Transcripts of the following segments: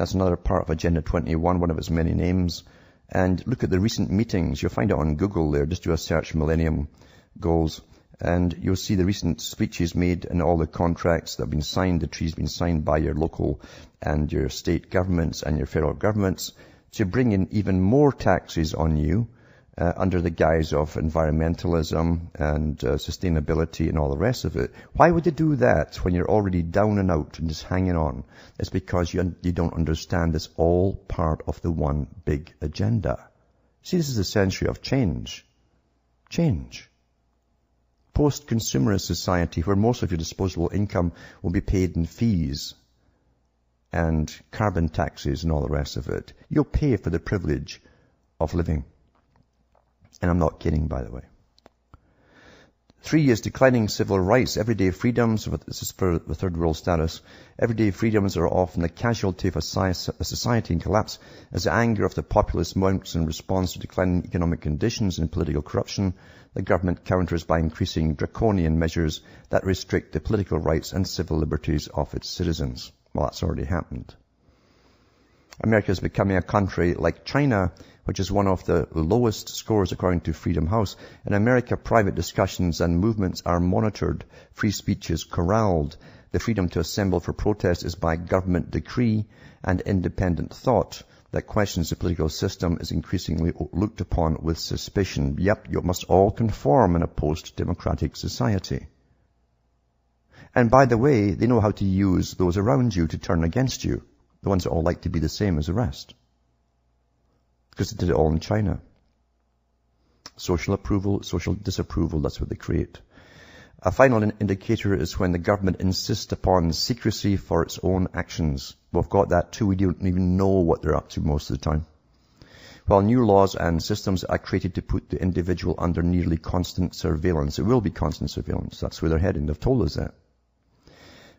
That's another part of Agenda 21, one of its many names. And look at the recent meetings. You'll find it on Google there. Just do a search, Millennium Goals. And you'll see the recent speeches made and all the contracts that have been signed, the treaties been signed by your local and your state governments and your federal governments to bring in even more taxes on you under the guise of environmentalism and sustainability and all the rest of it. Why would they do that when you're already down and out and just hanging on? It's because you don't understand it's all part of the one big agenda. See, this is a century of change. Change. Post-consumerist society where most of your disposable income will be paid in fees and carbon taxes and all the rest of it. You'll pay for the privilege of living. And I'm not kidding, by the way. 3 years declining civil rights, everyday freedoms, this is for the third world status, everyday freedoms are often the casualty of a society in collapse as the anger of the populace mounts in response to declining economic conditions and political corruption. The government counters by increasing draconian measures that restrict the political rights and civil liberties of its citizens. Well, that's already happened. America is becoming a country like China, which is one of the lowest scores according to Freedom House. In America, private discussions and movements are monitored. Free speech is corralled. The freedom to assemble for protest is by government decree, and independent thought that questions the political system is increasingly looked upon with suspicion. Yep, you must all conform in a post-democratic society. And by the way, they know how to use those around you to turn against you. The ones that all like to be the same as the rest. Because they did it all in China. Social approval, social disapproval, that's what they create. A final indicator is when the government insists upon secrecy for its own actions. We've got that too. We don't even know what they're up to most of the time. While new laws and systems are created to put the individual under nearly constant surveillance. It will be constant surveillance. That's where they're heading. They've told us that.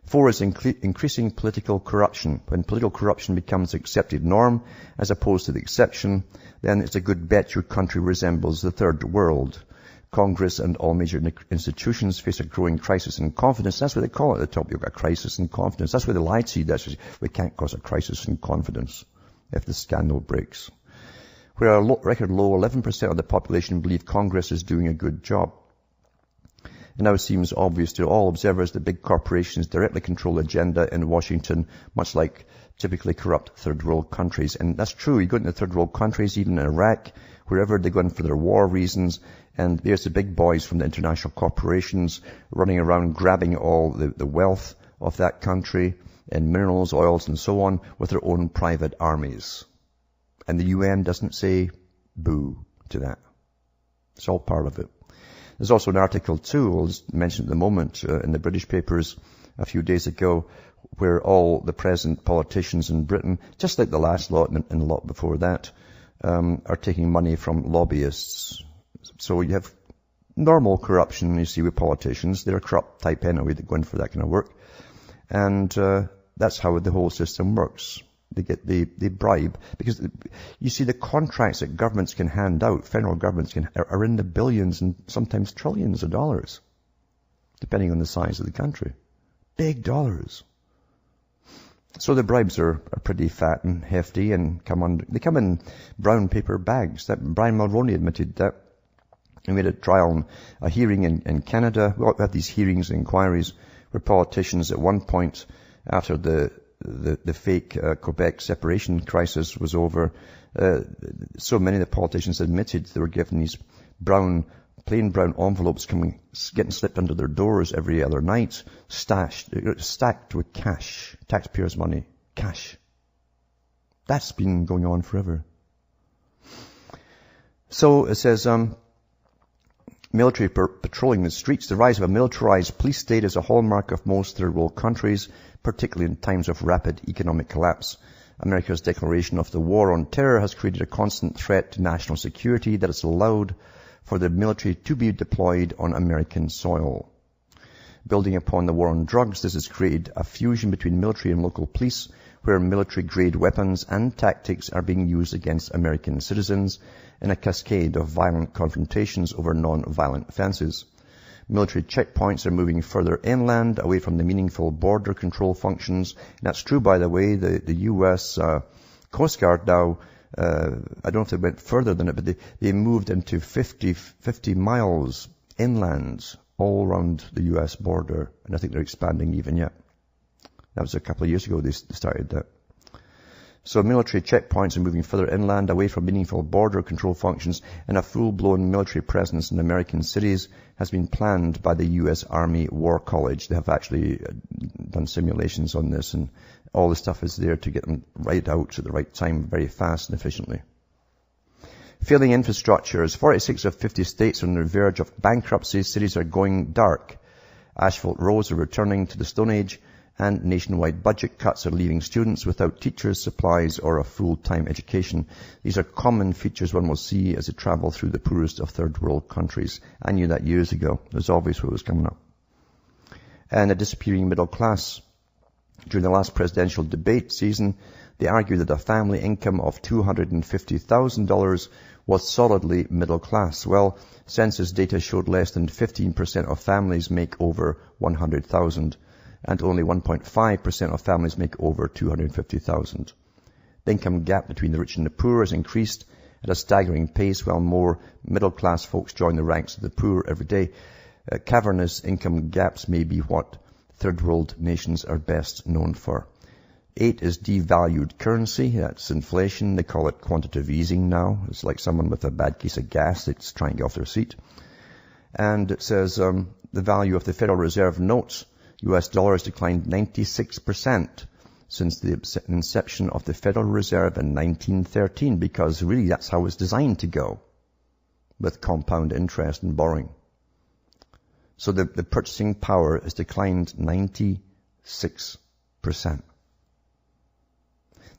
4 is increasing political corruption. When political corruption becomes accepted norm as opposed to the exception, then it's a good bet your country resembles the third world. Congress and all major institutions face a growing crisis in confidence. That's what they call it at the top. You've got a crisis in confidence. That's where they lie to you. That's we can't cause a crisis in confidence if the scandal breaks. Where a record low 11% of the population believe Congress is doing a good job. It now seems obvious to all observers that big corporations directly control the agenda in Washington, much like typically corrupt third world countries. And that's true. You go into third world countries, even in Iraq, wherever they go in for their war reasons, and there's the big boys from the international corporations running around grabbing all the wealth of that country and minerals, oils, and so on with their own private armies. And the UN doesn't say boo to that. It's all part of it. There's also an article too, I'll just mention at the moment, in the British papers a few days ago, where all the present politicians in Britain, just like the last lot and the lot before that, are taking money from lobbyists. So you have normal corruption you see with politicians. They're a corrupt type anyway that go in for that kind of work. And that's how the whole system works. They bribe. Because you see the contracts that governments can hand out, federal governments are in the billions and sometimes trillions of dollars, depending on the size of the country. Big dollars. So the bribes are pretty fat and hefty and they come in brown paper bags. That Brian Mulroney admitted that. And we had a hearing in Canada. We had these hearings and inquiries where politicians at one point, after the fake Quebec separation crisis was over, so many of the politicians admitted they were given these plain brown envelopes getting slipped under their doors every other night, stacked with cash, taxpayers' money, cash. That's been going on forever. So it says, military patrolling the streets. The rise of a militarized police state is a hallmark of most third world countries, particularly in times of rapid economic collapse. America's declaration of the war on terror has created a constant threat to national security that has allowed for the military to be deployed on American soil. Building upon the war on drugs, this has created a fusion between military and local police, where military-grade weapons and tactics are being used against American citizens in a cascade of violent confrontations over non-violent offenses. Military checkpoints are moving further inland, away from the meaningful border control functions. And that's true, by the way. The U.S. Coast Guard now, I don't know if they went further than it, but they moved into 50 miles inland all around the U.S. border. And I think they're expanding even yet. That was a couple of years ago they started that. So military checkpoints are moving further inland, away from meaningful border control functions, and a full-blown military presence in American cities has been planned by the U.S. Army War College. They have actually done simulations on this, and all the stuff is there to get them right out at the right time, very fast and efficiently. Failing infrastructures. 46 of 50 states are on the verge of bankruptcy. Cities are going dark. Asphalt roads are returning to the Stone Age, and nationwide budget cuts are leaving students without teachers, supplies, or a full-time education. These are common features one will see as they travel through the poorest of third world countries. I knew that years ago. It was obvious what was coming up. And a disappearing middle class. During the last presidential debate season, they argued that a family income of $250,000 was solidly middle class. Well, census data showed less than 15% of families make over $100,000. And only 1.5% of families make over $250,000. The income gap between the rich and the poor has increased at a staggering pace, while more middle-class folks join the ranks of the poor every day. Cavernous income gaps may be what third-world nations are best known for. 8 is devalued currency. That's inflation. They call it quantitative easing now. It's like someone with a bad case of gas that's trying to get off their seat. And it says the value of the Federal Reserve notes, U.S. dollars, declined 96% since the inception of the Federal Reserve in 1913, because really that's how it's designed to go, with compound interest and borrowing. So the purchasing power has declined 96%.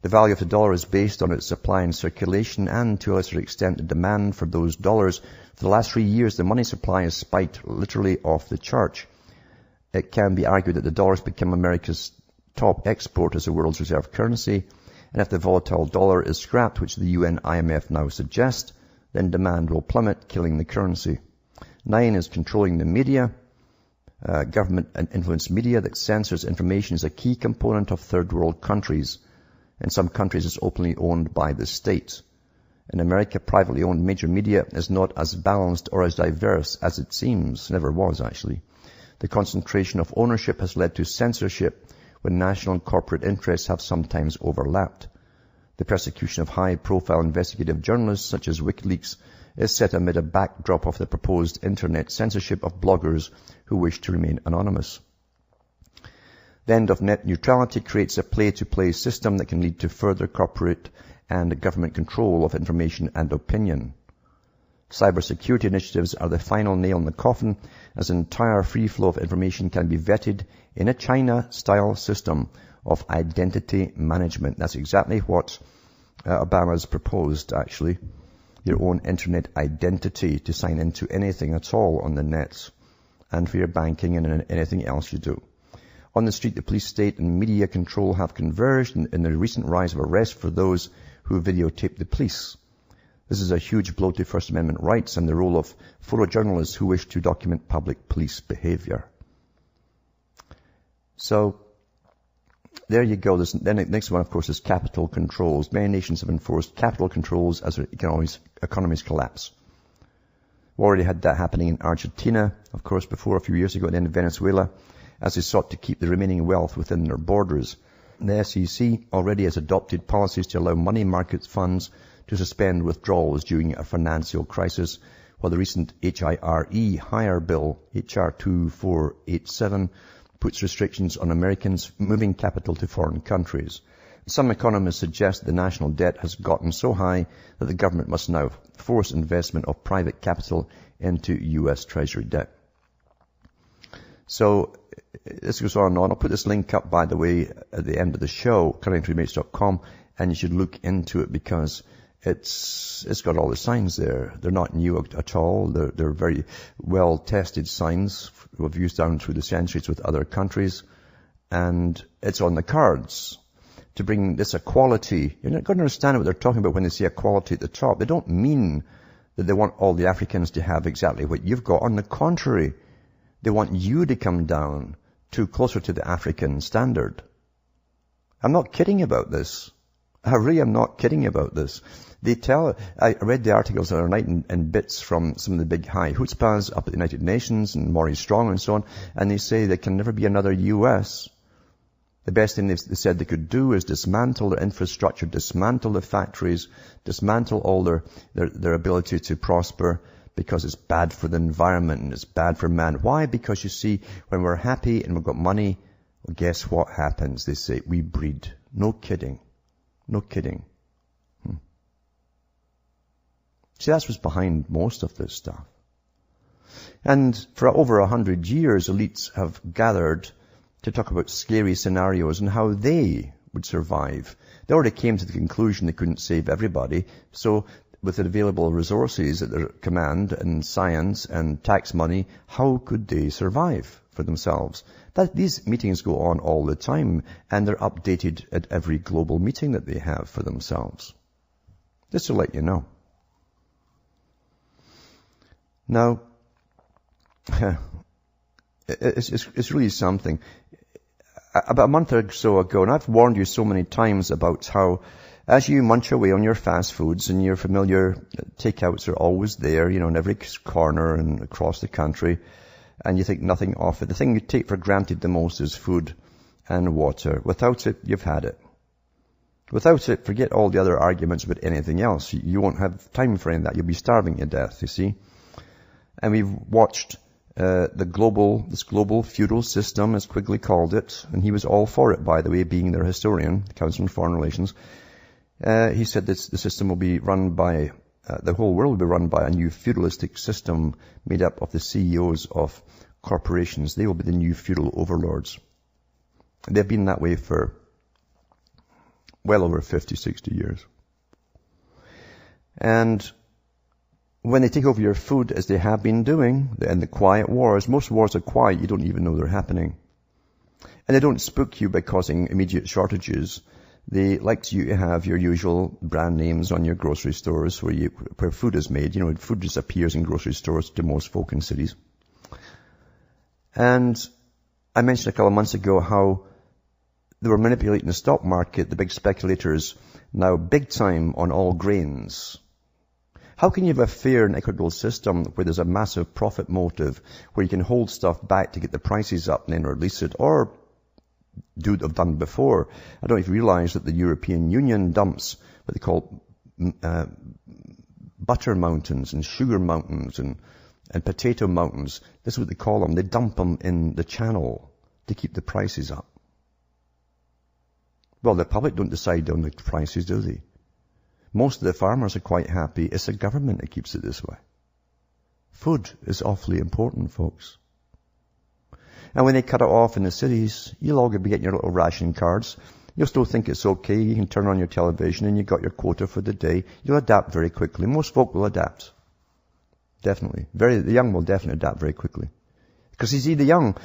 The value of the dollar is based on its supply and circulation, and to a lesser extent the demand for those dollars. For the last 3 years, the money supply has spiked literally off the chart. It can be argued that the dollar has become America's top export as the world's reserve currency. And if the volatile dollar is scrapped, which the UN IMF now suggest, then demand will plummet, killing the currency. 9 is controlling the media. Government and influenced media that censors information is a key component of third world countries. In some countries, it's openly owned by the state. In America, privately owned major media is not as balanced or as diverse as it seems. Never was, actually. The concentration of ownership has led to censorship when national and corporate interests have sometimes overlapped. The persecution of high-profile investigative journalists such as WikiLeaks is set amid a backdrop of the proposed internet censorship of bloggers who wish to remain anonymous. The end of net neutrality creates a play-to-play system that can lead to further corporate and government control of information and opinion. Cybersecurity initiatives are the final nail in the coffin, as an entire free flow of information can be vetted in a China-style system of identity management. That's exactly what Obama's proposed, actually. Your own internet identity to sign into anything at all on the net, and for your banking and anything else you do. On the street, the police state and media control have converged in the recent rise of arrests for those who videotape the police. This is a huge blow to First Amendment rights and the role of photojournalists who wish to document public police behavior. So, there you go. Then the next one, of course, is capital controls. Many nations have enforced capital controls as their economies collapse. We already had that happening in Argentina, of course, before a few years ago, and then in Venezuela, as they sought to keep the remaining wealth within their borders. The SEC already has adopted policies to allow money market funds to suspend withdrawals during a financial crisis, while the recent HIRE bill, HR 2487, puts restrictions on Americans moving capital to foreign countries. Some economists suggest the national debt has gotten so high that the government must now force investment of private capital into U.S. Treasury debt. So this goes on and on. I'll put this link up, by the way, at the end of the show, cuttingthroughmates.com, and you should look into it because it's got all the signs there. They're not new at all. They're very well-tested signs we've used down through the centuries with other countries. And it's on the cards to bring this equality. You're not going to understand what they're talking about when they say equality at the top. They don't mean that they want all the Africans to have exactly what you've got. On the contrary, They want you to come down to closer to the African standard. I'm not kidding about this. I really am not kidding about this. I read the articles the other night in bits from some of the big high chutzpahs up at the United Nations and Maurice Strong and so on, and they say there can never be another U.S. The best thing they said they could do is dismantle their infrastructure, dismantle the factories, dismantle all their ability to prosper, because it's bad for the environment and it's bad for man. Why? Because you see, when we're happy and we've got money, well, guess what happens? They say, we breed. No kidding. No kidding. See, that's what's behind most of this stuff. And for over 100 years, elites have gathered to talk about scary scenarios and how they would survive. They already came to the conclusion they couldn't save everybody. So with the available resources at their command and science and tax money, how could they survive for themselves? These meetings go on all the time, and they're updated at every global meeting that they have for themselves. Just to let you know. Now, it's really something. About a month or so ago, and I've warned you so many times about how as you munch away on your fast foods and your familiar takeouts are always there, in every corner and across the country, and you think nothing of it. The thing you take for granted the most is food and water. Without it, you've had it. Without it, forget all the other arguments about anything else. You won't have time for any of that. You'll be starving to death, you see. And we've watched this global feudal system, as Quigley called it, and he was all for it, by the way, being their historian, the Council on Foreign Relations. He said the system will be run by, the whole world will be run by a new feudalistic system made up of the CEOs of corporations. They will be the new feudal overlords. And they've been that way for well over 50, 60 years. And when they take over your food, as they have been doing, and the quiet wars, most wars are quiet, you don't even know they're happening. And they don't spook you by causing immediate shortages. They like you to have your usual brand names on your grocery stores where food is made. Food just appears in grocery stores to most folk in cities. And I mentioned a couple of months ago how they were manipulating the stock market, the big speculators, now big time on all grains. How can you have a fair and equitable system where there's a massive profit motive, where you can hold stuff back to get the prices up and then release it, or do what they've done before? I don't know if you realize that the European Union dumps what they call butter mountains and sugar mountains and potato mountains. This is what they call them. They dump them in the channel to keep the prices up. Well, the public don't decide on the prices, do they? Most of the farmers are quite happy. It's the government that keeps it this way. Food is awfully important, folks. And when they cut it off in the cities, you'll all be getting your little ration cards. You'll still think it's okay. You can turn on your television and you've got your quota for the day. You'll adapt very quickly. Most folk will adapt. Definitely. The young will definitely adapt very quickly. Because you see, the young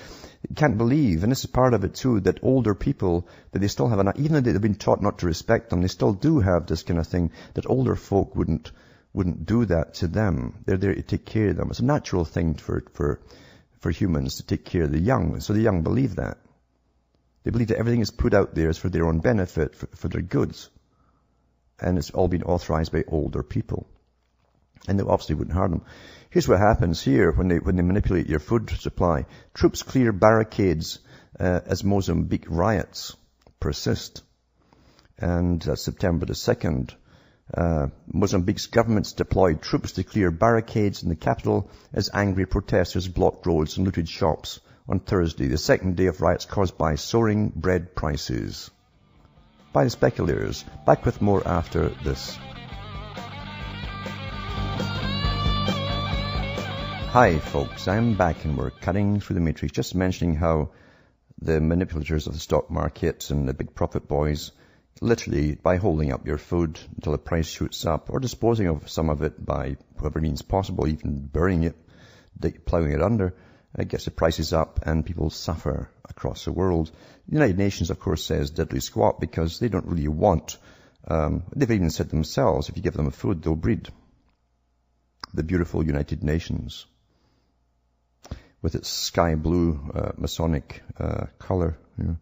can't believe, and this is part of it too, that older people, that they still have even though they've been taught not to respect them, they still do have this kind of thing, that older folk wouldn't do that to them. They're there to take care of them. It's a natural thing for humans to take care of the young. So the young believe that. They believe that everything is put out there is for their own benefit, for their goods. And it's all been authorized by older people. And they obviously wouldn't harm them. Here's what happens here when they manipulate your food supply. Troops clear barricades as Mozambique riots persist. And September the 2nd, Mozambique's government's deployed troops to clear barricades in the capital as angry protesters blocked roads and looted shops on Thursday, the second day of riots caused by soaring bread prices. By the speculators. Back with more after this. Hi folks, I'm back and we're cutting through the matrix, just mentioning how the manipulators of the stock market and the big profit boys, literally by holding up your food until the price shoots up, or disposing of some of it by whatever means possible, even burying it, plowing it under, it gets the prices up and people suffer across the world. The United Nations, of course, says diddly squat because they don't really want, they've even said themselves, if you give them food, they'll breed. The beautiful United Nations. with its sky blue Masonic color. You know.